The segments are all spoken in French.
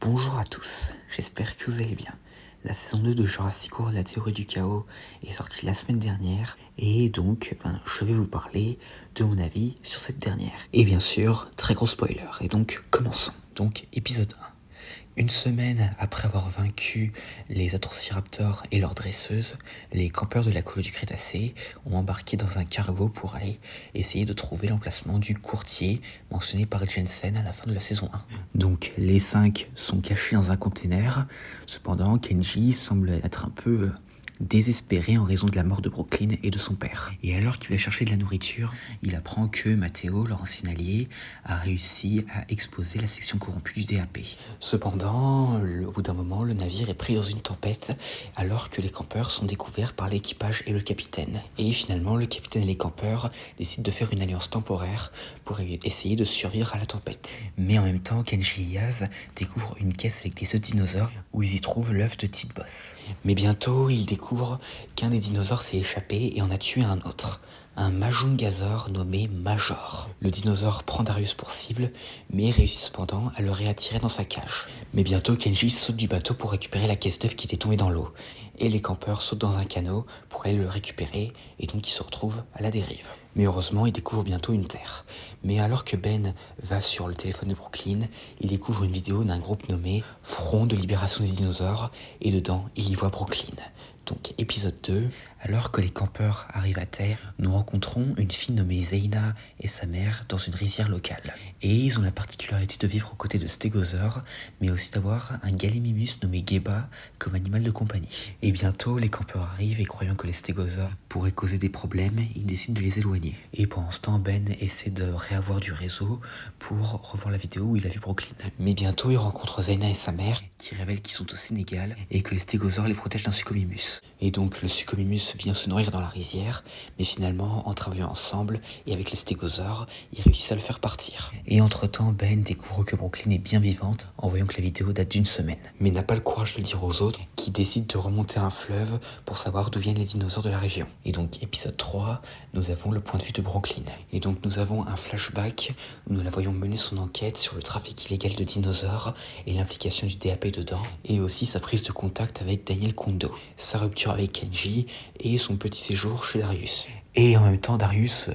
Bonjour à tous, j'espère que vous allez bien. La saison 2 de Jurassic World, la théorie du chaos, est sortie la semaine dernière et donc je vais vous parler de mon avis sur cette dernière. Et bien sûr, très gros spoiler, et donc commençons. Donc épisode 1. Une semaine après avoir vaincu les Atrociraptors et leurs dresseuses, les campeurs de la colonie du Crétacé ont embarqué dans un cargo pour aller essayer de trouver l'emplacement du courtier mentionné par Jensen à la fin de la saison 1. Donc les 5 sont cachés dans un container, cependant Kenji semble être un peu désespéré en raison de la mort de Brooklyn et de son père. Et alors qu'il va chercher de la nourriture, il apprend que Matteo, leur ancien allié, a réussi à exposer la section corrompue du DAP. Cependant, au bout d'un moment, le navire est pris dans une tempête alors que les campeurs sont découverts par l'équipage et le capitaine. Et finalement, le capitaine et les campeurs décident de faire une alliance temporaire pour essayer de survivre à la tempête. Mais en même temps, Kenji et Yaz découvrent une caisse avec des œufs de dinosaures où ils y trouvent l'œuf de T-Boss. Mais bientôt, ils découvrent qu'un des dinosaures s'est échappé et en a tué un autre, un Majungasaur nommé Major. Le dinosaure prend Darius pour cible, mais réussit cependant à le réattirer dans sa cage. Mais bientôt, Kenji saute du bateau pour récupérer la caisse d'œufs qui était tombée dans l'eau, et les campeurs sautent dans un canot pour aller le récupérer, et donc ils se retrouvent à la dérive. Mais heureusement, ils découvrent bientôt une terre. Mais alors que Ben va sur le téléphone de Brooklyn, il découvre une vidéo d'un groupe nommé Front de Libération des Dinosaures, et dedans, il y voit Brooklyn. Donc épisode 2, alors que les campeurs arrivent à terre, nous rencontrons une fille nommée Zeina et sa mère dans une rizière locale. Et ils ont la particularité de vivre aux côtés de stégosaures, mais aussi d'avoir un gallimimus nommé Geba comme animal de compagnie. Et bientôt, les campeurs arrivent et croyant que les stégosaures pourraient causer des problèmes, ils décident de les éloigner. Et pendant ce temps, Ben essaie de réavoir du réseau pour revoir la vidéo où il a vu Brooklyn. Mais bientôt, il rencontre Zeina et sa mère qui révèlent qu'ils sont au Sénégal et que les stégosaures les protègent d'un succomimus. Et donc le succomimus vient se nourrir dans la rizière, mais finalement, en travaillant ensemble et avec les stégosaures, ils réussissent à le faire partir. Et entre-temps, Ben découvre que Brooklyn est bien vivante en voyant que la vidéo date d'une semaine, mais n'a pas le courage de le dire aux autres, qui décident de remonter un fleuve pour savoir d'où viennent les dinosaures de la région. Et donc épisode 3, nous avons le point de vue de Brooklyn. Et donc nous avons un flashback où nous la voyons mener son enquête sur le trafic illégal de dinosaures et l'implication du DAP dedans, et aussi sa prise de contact avec Daniel Kondo, sa rupture avec Kenji et son petit séjour chez Darius. Et en même temps, Darius,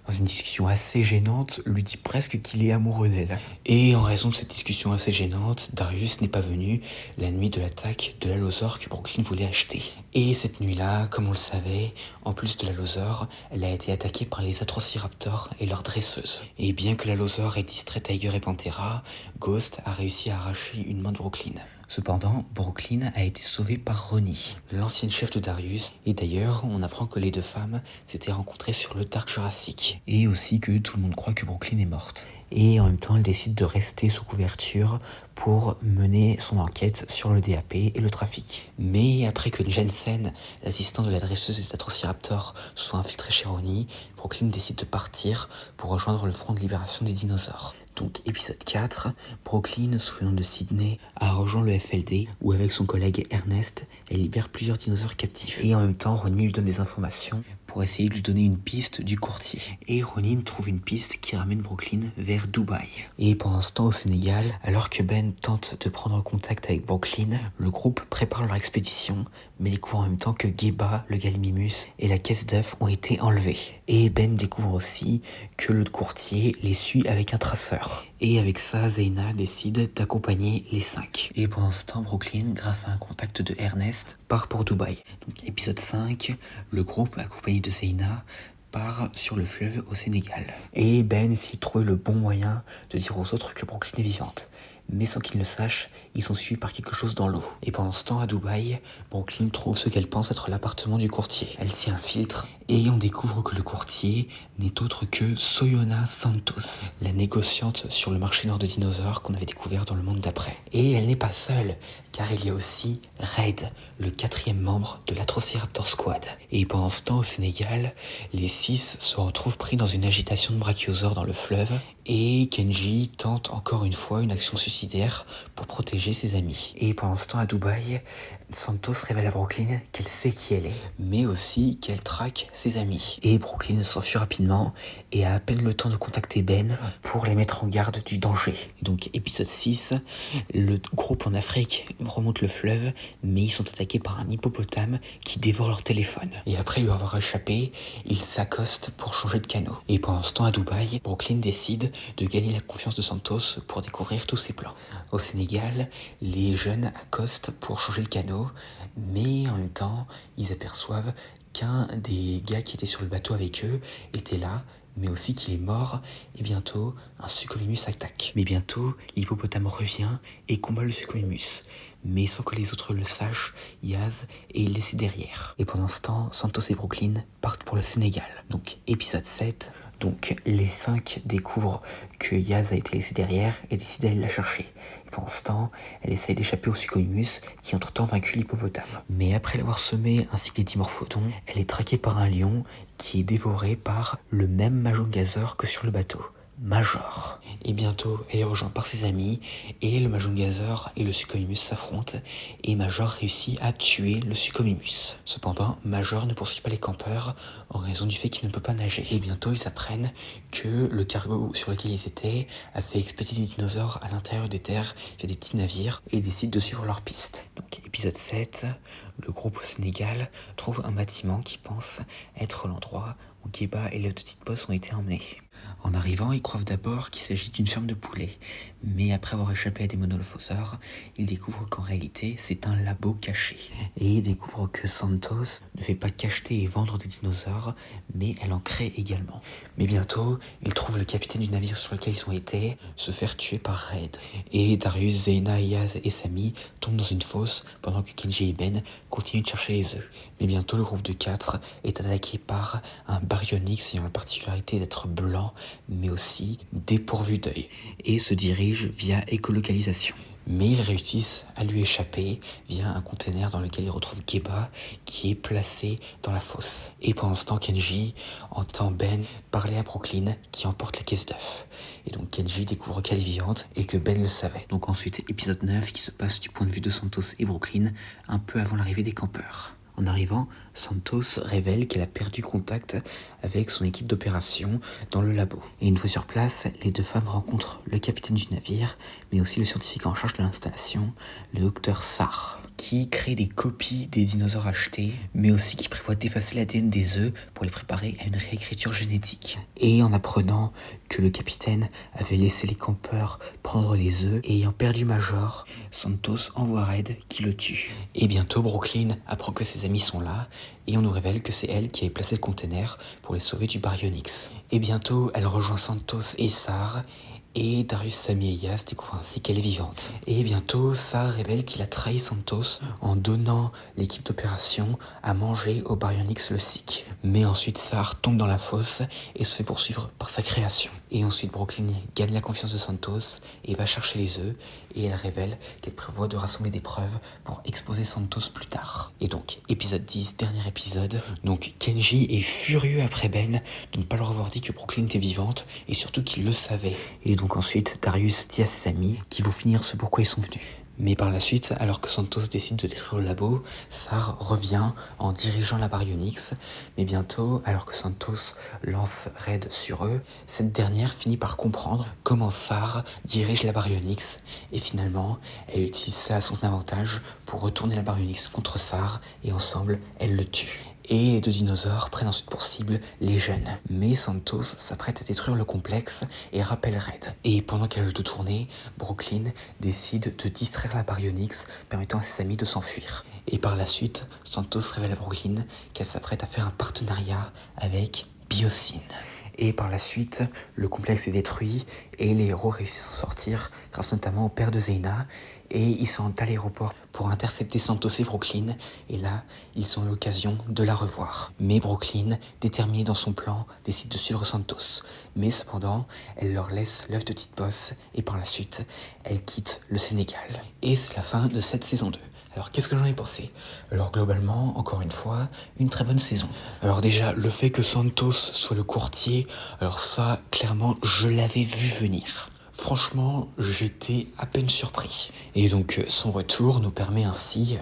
dans une discussion assez gênante, lui dit presque qu'il est amoureux d'elle. Et en raison de cette discussion assez gênante, Darius n'est pas venu la nuit de l'attaque de l'allosaure que Brooklyn voulait acheter. Et cette nuit-là, comme on le savait, en plus de l'allosaure, elle a été attaquée par les Atrociraptors et leurs dresseuses. Et bien que l'allosaure ait distrait Tiger et Panthera, Ghost a réussi à arracher une main de Brooklyn. Cependant, Brooklyn a été sauvée par Ronnie, l'ancienne chef de Darius, et d'ailleurs, on apprend que les deux femmes s'étaient rencontrées sur le Dark Jurassic, et aussi que tout le monde croit que Brooklyn est morte. Et en même temps, elle décide de rester sous couverture pour mener son enquête sur le DAP et le trafic. Mais après que Jensen, l'assistant de la dresseuse des Atrociraptors, soit infiltré chez Ronnie, Brooklyn décide de partir pour rejoindre le front de libération des dinosaures. Donc épisode 4, Brooklyn, sous le nom de Sydney, a rejoint le FLD où avec son collègue Ernest, elle libère plusieurs dinosaures captifs. Et en même temps, Ronnie lui donne des informations pour essayer de lui donner une piste du courtier. Et Ronnie trouve une piste qui ramène Brooklyn vers Dubaï. Et pendant ce temps au Sénégal, alors que Ben tente de prendre contact avec Brooklyn, le groupe prépare leur expédition, mais découvre en même temps que Geba, le Gallimimus et la caisse d'œufs ont été enlevés. Et Ben découvre aussi que le courtier les suit avec un traceur. Et avec ça, Zeina décide d'accompagner les 5. Et pendant ce temps, Brooklyn, grâce à un contact de Ernest, part pour Dubaï. Donc épisode 5, le groupe accompagné de Zeina part sur le fleuve au Sénégal. Et Ben essaie de trouver le bon moyen de dire aux autres que Brooklyn est vivante. Mais sans qu'ils le sachent, ils sont suivis par quelque chose dans l'eau. Et pendant ce temps, à Dubaï, Brooklyn trouve ce qu'elle pense être l'appartement du courtier. Elle s'y infiltre et on découvre que le courtier n'est autre que Soyona Santos, la négociante sur le marché noir de dinosaures qu'on avait découvert dans le monde d'après. Et elle n'est pas seule, car il y a aussi Red, le 4e membre de l'Atrociraptor Squad. Et pendant ce temps, au Sénégal, les 6 se retrouvent pris dans une agitation de brachiosaures dans le fleuve, et Kenji tente encore une fois une action suicidaire suicidaire pour protéger ses amis. Et pendant ce temps à Dubaï, Santos révèle à Brooklyn qu'elle sait qui elle est, mais aussi qu'elle traque ses amis. Et Brooklyn s'enfuit rapidement et a à peine le temps de contacter Ben pour les mettre en garde du danger. Et donc épisode 6, le groupe en Afrique remonte le fleuve, mais ils sont attaqués par un hippopotame qui dévore leur téléphone. Et après lui avoir échappé, ils s'accostent pour changer de canot. Et pendant ce temps à Dubaï, Brooklyn décide de gagner la confiance de Santos pour découvrir tous ses plans. Au Sénégal, les jeunes accostent pour changer le canot, mais en même temps, ils aperçoivent qu'un des gars qui était sur le bateau avec eux était là, mais aussi qu'il est mort, et bientôt, un Suchomimus attaque. Mais bientôt, l'hippopotame revient et combat le Suchomimus. Mais sans que les autres le sachent, Yaz est laissé derrière. Et pendant ce temps, Santos et Brooklyn partent pour le Sénégal. Donc, épisode 7... Donc les 5 découvrent que Yaz a été laissée derrière et décident d'aller la chercher. Et pendant ce temps, elle essaye d'échapper au Suchomimus qui entre-temps vaincu l'hippopotame. Mais après l'avoir semé ainsi que les dimorphodons, elle est traquée par un lion qui est dévoré par le même Majongazor que sur le bateau. Major. Et bientôt, elle est rejointe par ses amis et le Majongazor et le Suchomimus s'affrontent et Major réussit à tuer le Suchomimus. Cependant, Major ne poursuit pas les campeurs en raison du fait qu'il ne peut pas nager. Et bientôt, ils apprennent que le cargo sur lequel ils étaient a fait expédier des dinosaures à l'intérieur des terres via des petits navires et décident de suivre leur piste. Donc, épisode 7, le groupe au Sénégal trouve un bâtiment qui pense être l'endroit où Guéba et les deux petites bosses ont été emmenés. En arrivant, ils croient d'abord qu'il s'agit d'une ferme de poulets, mais après avoir échappé à des monolophosaures, ils découvrent qu'en réalité, c'est un labo caché. Et ils découvrent que Santos ne fait pas qu'acheter et vendre des dinosaures, mais elle en crée également. Mais bientôt, ils trouvent le capitaine du navire sur lequel ils ont été se faire tuer par Red. Et Darius, Zeyna, Yaz et Sami tombent dans une fosse pendant que Kenji et Ben continuent de chercher les œufs. Mais bientôt, le groupe de 4 est attaqué par un baryonyx ayant la particularité d'être blanc, mais aussi dépourvu d'œil, et se dirige via écolocalisation. Mais ils réussissent à lui échapper via un container dans lequel ils retrouvent Guéba qui est placé dans la fosse. Et pendant ce temps, Kenji entend Ben parler à Brooklyn qui emporte la caisse d'œufs. Et donc Kenji découvre qu'elle est vivante et que Ben le savait. Donc ensuite, épisode 9 qui se passe du point de vue de Santos et Brooklyn un peu avant l'arrivée des campeurs. En arrivant, Santos révèle qu'elle a perdu contact avec son équipe d'opération dans le labo. Et une fois sur place, les deux femmes rencontrent le capitaine du navire, mais aussi le scientifique en charge de l'installation, le docteur Sarr, qui crée des copies des dinosaures achetés, mais aussi qui prévoit d'effacer l'ADN des œufs pour les préparer à une réécriture génétique. Et en apprenant que le capitaine avait laissé les campeurs prendre les œufs et ayant perdu Major, Santos envoie Red qui le tue. Et bientôt, Brooklyn apprend que ses amis sont là et on nous révèle que c'est elle qui avait placé le container pour les sauver du baryonyx. Et bientôt, elle rejoint Santos et Sarr. Et Darius, Sami et Yaz découvrent ainsi qu'elle est vivante. Et bientôt, Sarr révèle qu'il a trahi Santos en donnant l'équipe d'opération à manger au baryonyx le Sikh. Mais ensuite, Sarr tombe dans la fosse et se fait poursuivre par sa création. Et ensuite, Brooklyn gagne la confiance de Santos et va chercher les œufs. Et elle révèle qu'elle prévoit de rassembler des preuves pour exposer Santos plus tard. Et donc, épisode 10, dernier épisode. Donc, Kenji est furieux après Ben de ne pas leur avoir dit que Brooklyn était vivante et surtout qu'il le savait. Et donc ensuite, Darius dit à ses amis qu'ils vont finir ce pourquoi ils sont venus. Mais par la suite, alors que Santos décide de détruire le labo, Sarr revient en dirigeant la baryonyx. Mais bientôt, alors que Santos lance Red sur eux, cette dernière finit par comprendre comment Sarr dirige la baryonyx. Et finalement, elle utilise ça à son avantage pour retourner la baryonyx contre Sarr et ensemble, elle le tue. Et les deux dinosaures prennent ensuite pour cible les jeunes. Mais Santos s'apprête à détruire le complexe et rappelle Red. Et pendant qu'elle veut tout tourner, Brooklyn décide de distraire la baryonyx, permettant à ses amis de s'enfuir. Et par la suite, Santos révèle à Brooklyn qu'elle s'apprête à faire un partenariat avec Biosyn. Et par la suite, le complexe est détruit et les héros réussissent à s'en sortir grâce notamment au père de Zeyna. Et ils sont à l'aéroport pour intercepter Santos et Brooklyn. Et là, ils ont l'occasion de la revoir. Mais Brooklyn, déterminée dans son plan, décide de suivre Santos. Mais cependant, elle leur laisse l'œuf de petite bosse et par la suite, elle quitte le Sénégal. Et c'est la fin de cette saison 2. Alors qu'est-ce que j'en ai pensé? Alors globalement, encore une fois, une très bonne saison. Alors déjà, le fait que Santos soit le courtier, alors ça, clairement, je l'avais vu venir. Franchement, j'étais à peine surpris. Et donc, son retour nous permet ainsi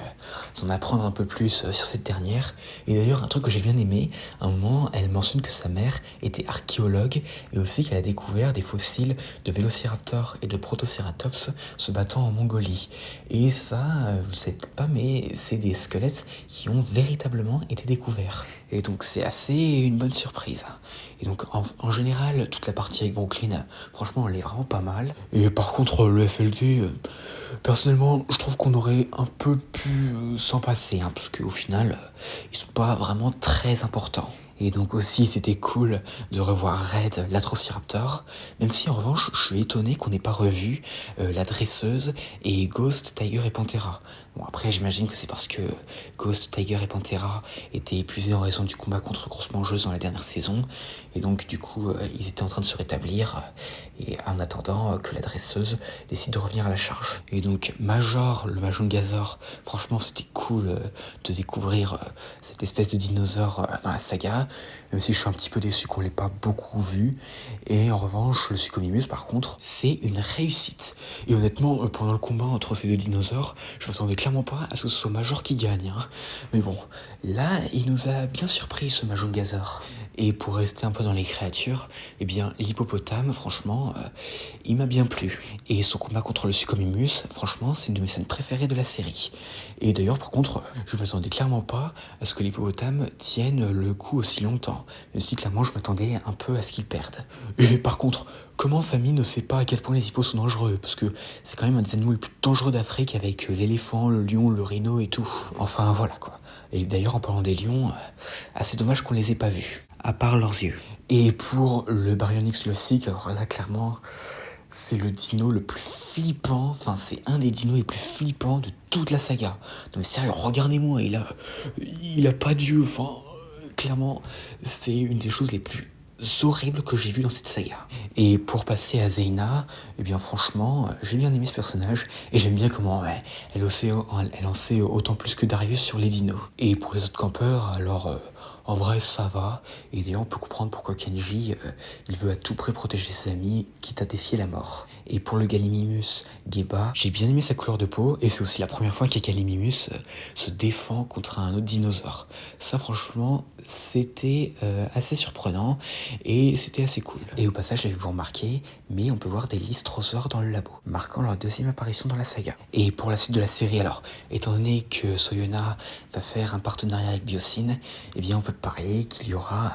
d'en apprendre un peu plus sur cette dernière. Et d'ailleurs, un truc que j'ai bien aimé, à un moment, elle mentionne que sa mère était archéologue et aussi qu'elle a découvert des fossiles de Vélociraptor et de Protoceratops se battant en Mongolie. Et ça, vous le savez peut-être pas, mais c'est des squelettes qui ont véritablement été découverts. Et donc, c'est assez une bonne surprise. Et donc, en général, toute la partie avec Brooklyn, franchement, elle est vraiment pas mal. Et par contre, le FLD, personnellement, je trouve qu'on aurait un peu pu s'en passer, hein, parce qu'au final, ils sont pas vraiment très importants. Et donc aussi, c'était cool de revoir Red, l'Atrociraptor, même si en revanche, je suis étonné qu'on n'ait pas revu la dresseuse et Ghost, Tiger et Panthera. Bon, après, j'imagine que c'est parce que Ghost, Tiger et Panthera étaient épuisés en raison du combat contre Grosse Mangeuse dans la dernière saison, et donc du coup, ils étaient en train de se rétablir, et en attendant que la dresseuse décide de revenir à la charge. Et donc, Major, le Majungasaur, franchement, c'était cool de découvrir cette espèce de dinosaure dans la saga, même si je suis un petit peu déçu qu'on l'ait pas beaucoup vu. Et en revanche, le Suchomimus, par contre, c'est une réussite. Et honnêtement, pendant le combat entre ces deux dinosaures, je m'attendais clairement pas à ce que ce soit Major qui gagne, hein. Mais bon, là, il nous a bien surpris, ce Majungasaur. Et pour rester un peu dans les créatures, eh bien, l'hippopotame, franchement, il m'a bien plu. Et son combat contre le Suchomimus, franchement, c'est une de mes scènes préférées de la série. Et d'ailleurs, par contre, je m'attendais clairement pas à ce que l'hippopotame tienne le coup aussi longtemps. Même si, clairement, je m'attendais un peu à ce qu'il perde. Et par contre, comment Samy ne sait pas à quel point les hippos sont dangereux? Parce que c'est quand même un des animaux les plus dangereux d'Afrique avec l'éléphant, le lion, le rhino et tout. Enfin, voilà quoi. Et d'ailleurs, en parlant des lions, assez dommage qu'on les ait pas vus, à part leurs yeux. Et pour le Baryonyx Lossic, alors là, clairement, c'est le dino le plus flippant, enfin c'est un des dinos les plus flippants de toute la saga. Non mais sérieux, regardez-moi, il a pas d'yeux, enfin clairement c'est une des choses les plus horribles que j'ai vues dans cette saga. Et pour passer à Zeyna, eh bien franchement, j'ai bien aimé ce personnage et j'aime bien comment elle en sait autant plus que Darius sur les dinos. Et pour les autres campeurs, alors en vrai, ça va. Et d'ailleurs, on peut comprendre pourquoi Kenji, il veut à tout prix protéger ses amis, quitte à défier la mort. Et pour le Gallimimus Geba, j'ai bien aimé sa couleur de peau, et c'est aussi la première fois qu'un Gallimimus se défend contre un autre dinosaure. Ça, franchement, c'était assez surprenant, et c'était assez cool. Et au passage, avez-vous remarqué, mais on peut voir des Lystrosaures dans le labo, marquant leur deuxième apparition dans la saga. Et pour la suite de la série, alors, étant donné que Soyona va faire un partenariat avec Biosyn, eh bien on peut parier qu'il y aura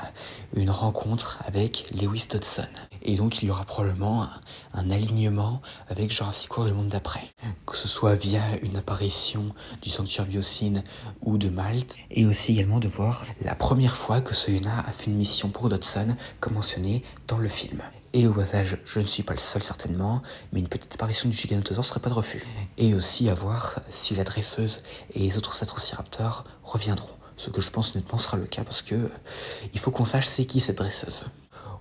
une rencontre avec Lewis Dodson. Et donc il y aura probablement un alignement avec Jurassic World le monde d'après. Que ce soit via une apparition du sanctuaire Biosyn ou de Malte. Et aussi également de voir la première fois que Soyona a fait une mission pour Dodson, comme mentionné dans le film. Et au passage, je ne suis pas le seul certainement, mais une petite apparition du Giganotosaure serait pas de refus. Et aussi à voir si la dresseuse et les autres Atrociraptors reviendront. Ce que je pense honnêtement sera le cas parce que il faut qu'on sache c'est qui cette dresseuse.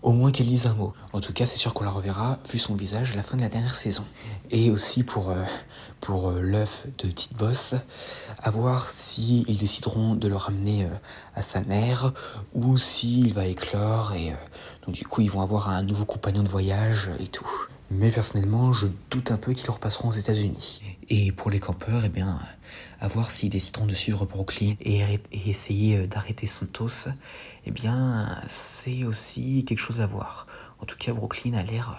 Au moins qu'elle dise un mot. En tout cas, c'est sûr qu'on la reverra, vu son visage, à la fin de la dernière saison. Et aussi pour l'œuf de Petite Boss, à voir si ils décideront de le ramener à sa mère, ou s'il va éclore, et donc du coup, ils vont avoir un nouveau compagnon de voyage et tout. Mais personnellement, je doute un peu qu'ils repasseront aux États-Unis. Et pour les campeurs, eh bien, à voir s'ils décideront de suivre Brooklyn et essayer d'arrêter Santos, eh bien, c'est aussi quelque chose à voir. En tout cas, Brooklyn a l'air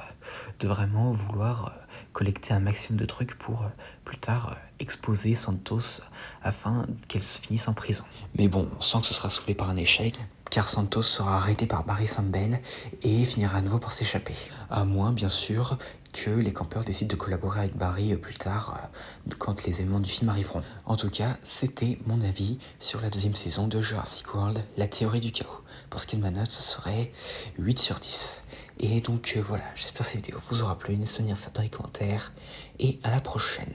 de vraiment vouloir collecter un maximum de trucs pour plus tard exposer Santos afin qu'elle se finisse en prison. Mais bon, on sent que ce sera soulevé par un échec, car Santos sera arrêté par Barry Samben et finira à nouveau par s'échapper. À moins, bien sûr, que les campeurs décident de collaborer avec Barry plus tard, quand les éléments du film arriveront. En tout cas, c'était mon avis sur la deuxième saison de Jurassic World, la théorie du chaos. Pour ce qui est de ma note, ce serait 8 sur 10. Et donc voilà, j'espère que cette vidéo vous aura plu, n'hésitez pas à dire ça dans les commentaires, et à la prochaine.